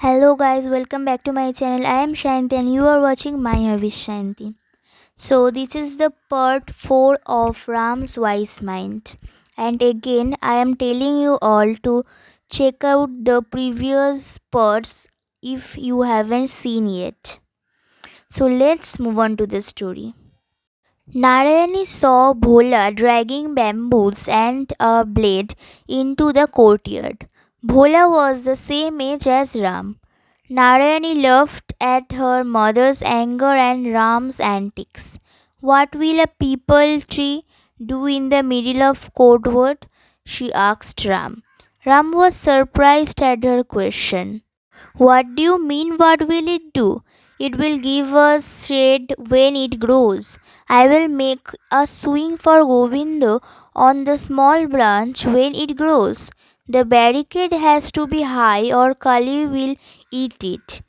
Hello guys, welcome back to my channel. I am Sayanti and you are watching My Hobby Sayanti. So this is the part 4 of Ram's Wise Mind. And again I am telling you all to check out the previous parts if you haven't seen yet. So let's move on to the story. Narayani saw Bhola dragging bamboos and a blade into the courtyard. Bhola was the same age as Ram. Narayani laughed at her mother's anger and Ram's antics. What will a peepal tree do in the middle of courtyard? She asked Ram. Ram was surprised at her question. What do you mean, what will it do? It will give us shade when it grows. I will make a swing for Govinda on the small branch when it grows. The barricade has to be high or Kali will eat it.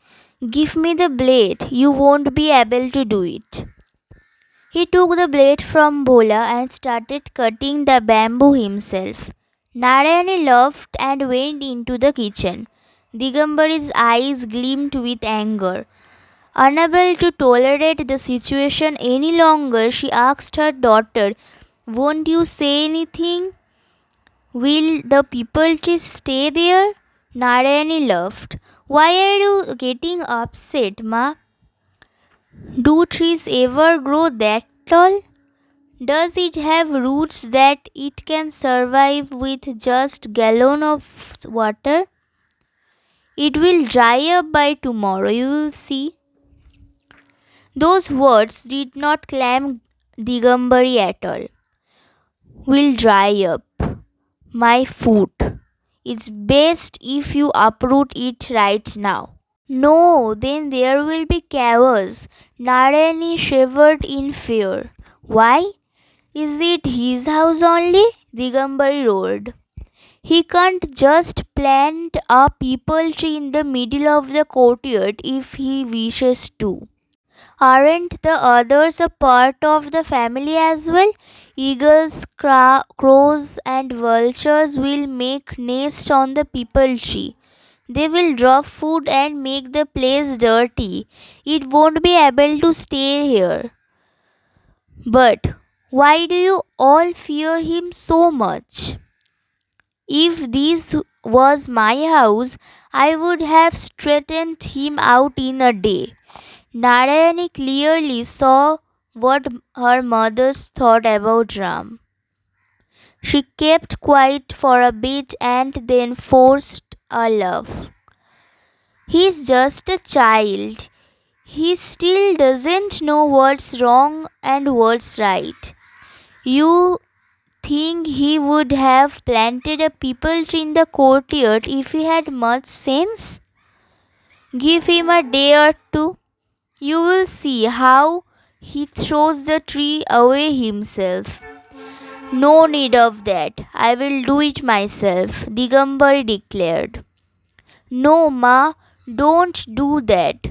Give me the blade, you won't be able to do it. He took the blade from Bhola and started cutting the bamboo himself. Narayani laughed and went into the kitchen. Digambari's eyes gleamed with anger. Unable to tolerate the situation any longer, she asked her daughter, "Won't you say anything? Will the people just stay there?" Narayani laughed. "Why are you getting upset, Ma? Do trees ever grow that tall? Does it have roots that it can survive with just gallon of water? It will dry up by tomorrow, you will see." Those words did not calm Digambari at all. "Will dry up. My foot. It's best if you uproot it right now." "No, then there will be chaos." Narayani shivered in fear. "Why? Is it his house only?" Digambari roared. "He can't just plant a peepal tree in the middle of the courtyard if he wishes to. Aren't the others a part of the family as well? Eagles, crows, and vultures will make nests on the peepal tree. They will drop food and make the place dirty. It won't be able to stay here." "But why do you all fear him so much? If this was my house, I would have straightened him out in a day." Narayani clearly saw what her mother thought about Ram. She kept quiet for a bit and then forced a laugh. "He's just a child. He still doesn't know what's wrong and what's right. You think he would have planted a peepal tree in the courtyard if he had much sense? Give him a day or two. You will see how he throws the tree away himself." "No need of that. I will do it myself," Digambari declared. "No, Ma, don't do that.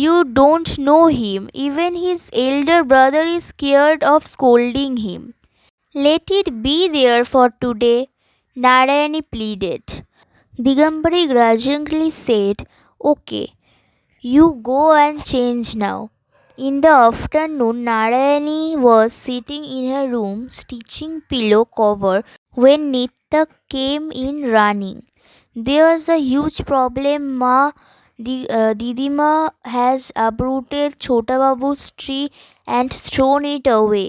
You don't know him. Even his elder brother is scared of scolding him. Let it be there for today," Narayani pleaded. Digambari grudgingly said, "Okay, you go and change now." In the afternoon, Narayani was sitting in her room stitching pillow cover when Nitya came in running. "There's a huge problem, Ma. Didima has uprooted Chota Babu's tree and thrown it away.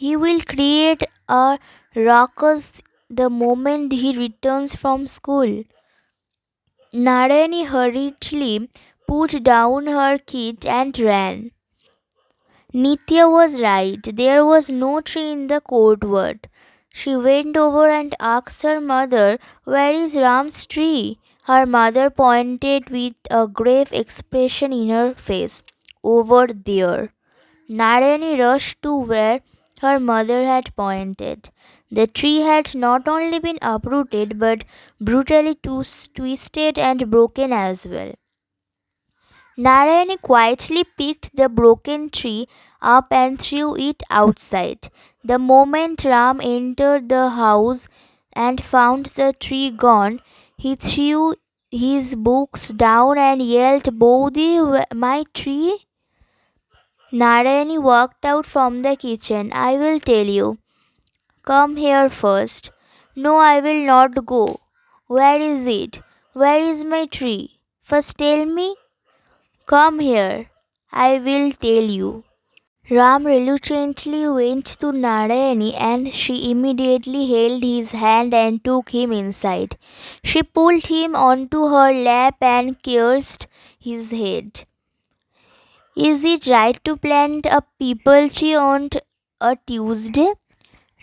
He will create a ruckus the moment he returns from school." Narayani hurriedly put down her kit and ran. Nitya was right. There was no tree in the courtyard. She went over and asked her mother, "Where is Ram's tree?" Her mother pointed with a grave expression in her face. "Over there." Narayani rushed to where her mother had pointed. The tree had not only been uprooted but brutally twisted and broken as well. Narayani quietly picked the broken tree up and threw it outside. The moment Ram entered the house and found the tree gone, he threw his books down and yelled, Bodhi, my tree? Narayani walked out from the kitchen. I will tell you. Come here first. No, I will not go. Where is it? Where is my tree? First tell me. Come here. I will tell you. Ram reluctantly went to Narayani and she immediately held his hand and took him inside. She pulled him onto her lap and caressed his head. Is it right to plant a peepal tree on a Tuesday?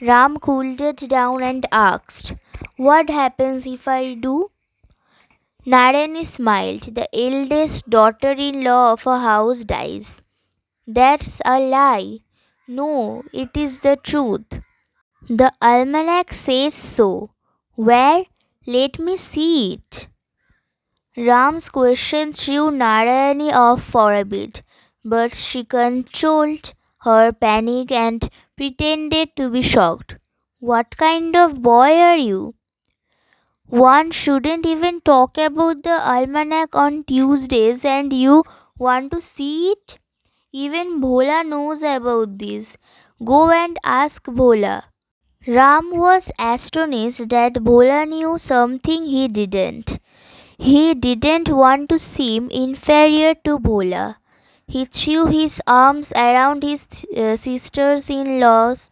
Ram cooled it down and asked, What happens if I do? Narayani smiled. The eldest daughter in law of a house dies. That's a lie. No, it is the truth. The almanac says so. Where? Let me see it. Ram's question threw Narayani off for a bit, but she controlled her panic and pretended to be shocked. What kind of boy are you? One shouldn't even talk about the almanac on Tuesdays and you want to see it? Even Bhola knows about this. Go and ask Bhola. Ram was astonished that Bhola knew something he didn't. He didn't want to seem inferior to Bhola. He threw his arms around his sisters in law's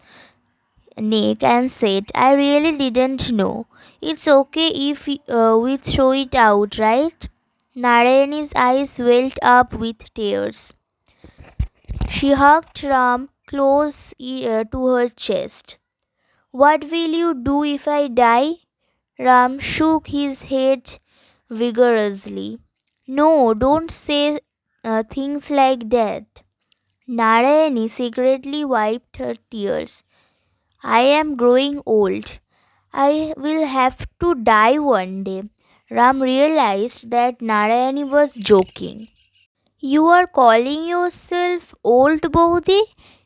neck and said, I really didn't know. It's okay if we throw it out, right? Narayani's eyes welled up with tears. She hugged Ram close to her chest. What will you do if I die? Ram shook his head vigorously. No, don't say things like that. Narayani secretly wiped her tears. I am growing old. I will have to die one day. Ram realized that Narayani was joking. You are calling yourself old, Bodhi?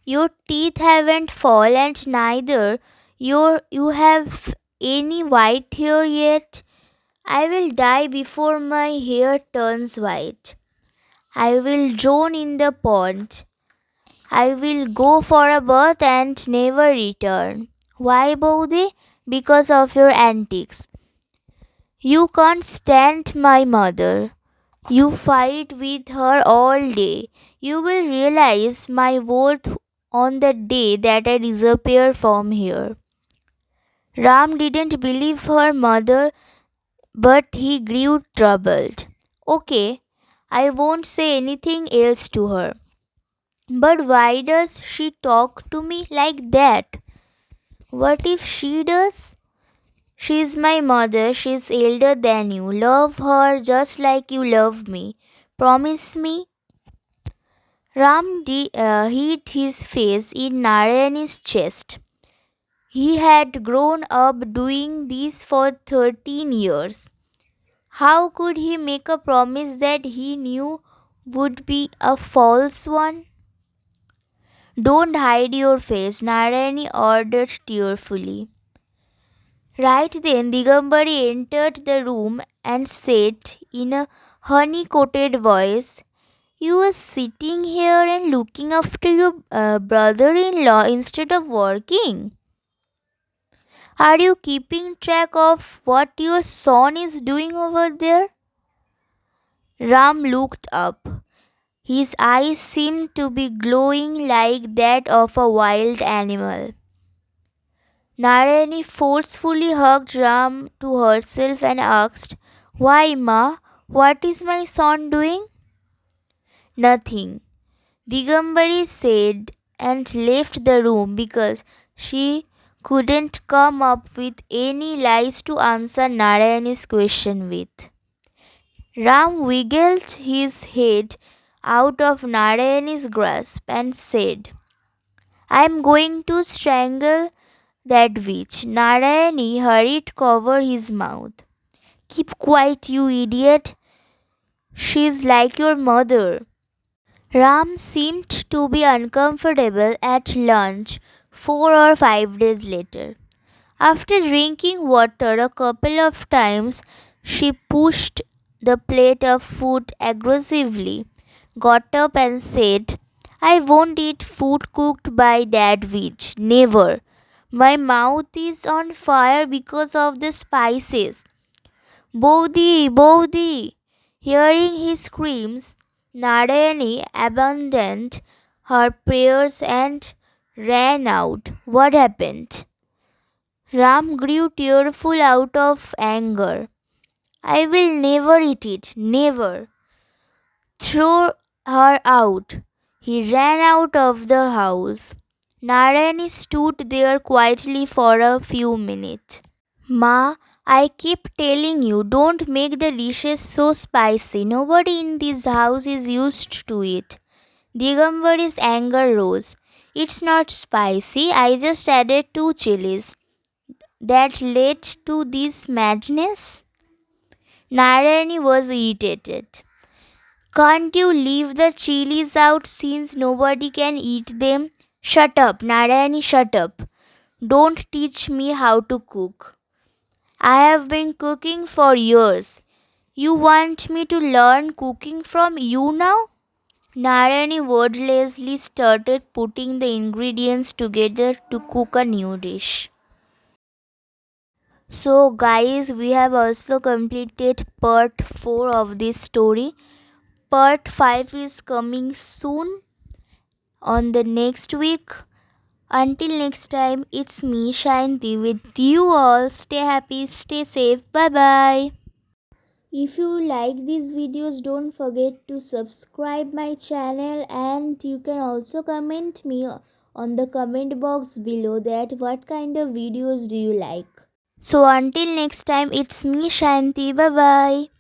Your teeth haven't fallen and neither you have any white hair yet. I will die before my hair turns white. I will drown in the pond. I will go for a bath and never return. Why, Bodhi? Because of your antics. You can't stand my mother. You fight with her all day. You will realize my worth on the day that I disappear from here. Ram didn't believe her mother, but he grew troubled. Okay, I won't say anything else to her. But why does she talk to me like that? What if she does? She's my mother, she's elder than you. Love her just like you love me. Promise me? Hid his face in Narayani's chest. He had grown up doing this for 13 years. How could he make a promise that he knew would be a false one? Don't hide your face, Narayani ordered tearfully. Right then, Digambari entered the room and said in a honey-coated voice, You are sitting here and looking after your brother-in-law instead of working. Are you keeping track of what your son is doing over there? Ram looked up. His eyes seemed to be glowing like that of a wild animal. Narayani forcefully hugged Ram to herself and asked, Why, Ma? What is my son doing? Nothing, Digambari said and left the room because she couldn't come up with any lies to answer Narayani's question with. Ram wiggled his head out of Narayani's grasp and said, I am going to strangle that witch. Narayani hurried cover his mouth. Keep quiet, you idiot. She's like your mother. Ram seemed to be uncomfortable at lunch 4 or 5 days later. After drinking water a couple of times, she pushed the plate of food aggressively, got up and said, I won't eat food cooked by that witch. Never. My mouth is on fire because of the spices. Bodhi, Bodhi! Hearing his screams, Narayani abandoned her prayers and ran out. What happened? Ram grew tearful out of anger. I will never eat it, never. Throw her out. He ran out of the house. Narayani stood there quietly for a few minutes. Ma, I keep telling you, don't make the dishes so spicy. Nobody in this house is used to it. Digambari's anger rose. It's not spicy, I just added 2 chilies. That led to this madness? Narayani was irritated. Can't you leave the chilies out since nobody can eat them? Shut up, Narayani, shut up. Don't teach me how to cook. I have been cooking for years. You want me to learn cooking from you now? Narayani wordlessly started putting the ingredients together to cook a new dish. So, guys, we have also completed part 4 of this story. Part 5 is coming soon on the next week. Until next time, it's me, Sayanti, with you all. Stay happy, stay safe. Bye bye. If you like these videos, don't forget to subscribe my channel, and you can also comment me on the comment box below that what kind of videos do you like. So until next time, it's me, Shanti. Bye bye.